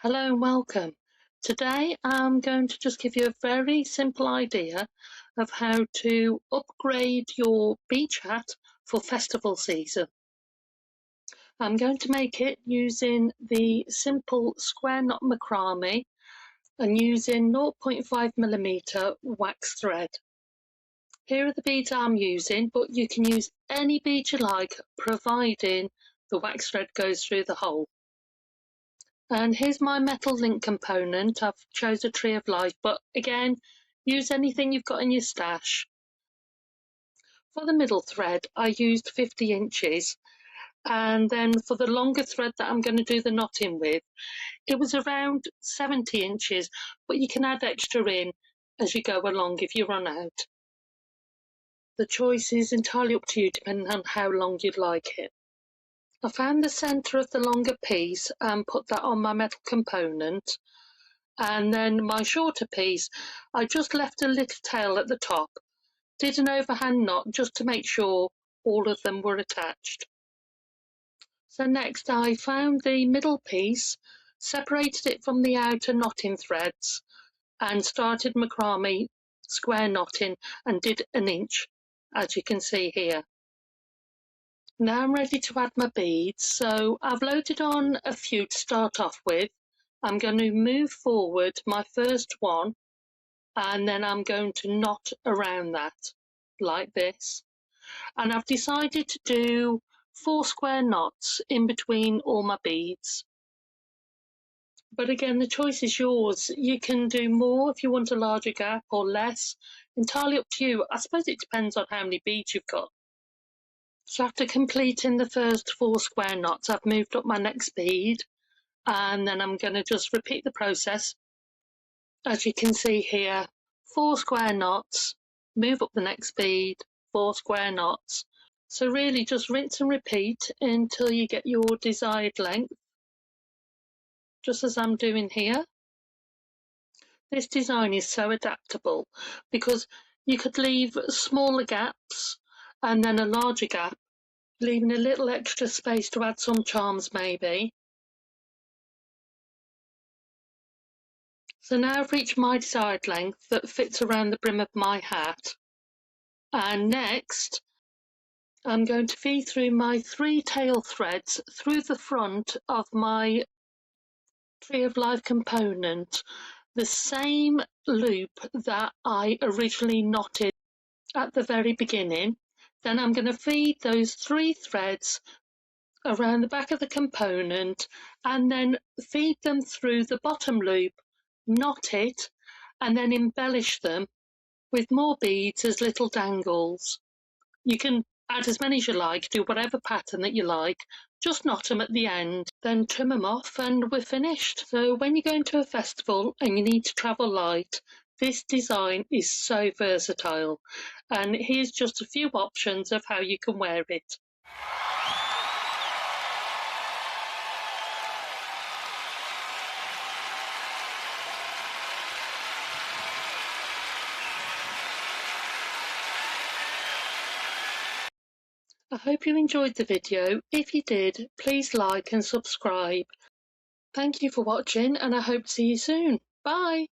Hello and welcome. Today I'm going to just give you a very simple idea of how to upgrade your beach hat for festival season. I'm going to make it using the simple square knot macrame and using 0.5mm wax thread. Here are the beads I'm using, but you can use any bead you like providing the wax thread goes through the hole. And here's my metal link component. I've chose a tree of life, but again, use anything you've got in your stash. For the middle thread, I used 50 inches. And then for the longer thread that I'm going to do the knotting with, it was around 70 inches, but you can add extra in as you go along if you run out. The choice is entirely up to you depending on how long you'd like it. I found the centre of the longer piece and put that on my metal component. And then my shorter piece, I just left a little tail at the top, did an overhand knot just to make sure all of them were attached. So next I found the middle piece, separated it from the outer knotting threads and started macrame square knotting and did an inch, as you can see here. Now I'm ready to add my beads, so I've loaded on a few to start off with. I'm going to move forward my first one and then I'm going to knot around that like this. And I've decided to do 4 square knots in between all my beads. But again, the choice is yours. You can do more if you want a larger gap or less, entirely up to you. I suppose it depends on how many beads you've got. So after completing the first 4 square knots, I've moved up my next bead and then I'm going to just repeat the process. As you can see here, 4 square knots, move up the next bead, 4 square knots. So really just rinse and repeat until you get your desired length, just as I'm doing here. This design is so adaptable because you could leave smaller gaps and then a larger gap, leaving a little extra space to add some charms maybe. So now I've reached my desired length that fits around the brim of my hat. And next, I'm going to feed through my 3 tail threads through the front of my tree of life component, the same loop that I originally knotted at the very beginning. Then I'm going to feed those 3 threads around the back of the component and then feed them through the bottom loop, knot it, and then embellish them with more beads as little dangles. You can add as many as you like, do whatever pattern that you like, just knot them at the end, then trim them off and we're finished. So when you're going to a festival and you need to travel light, this design is so versatile. And here's just a few options of how you can wear it. I hope you enjoyed the video. If you did, please like and subscribe. Thank you for watching and I hope to see you soon. Bye!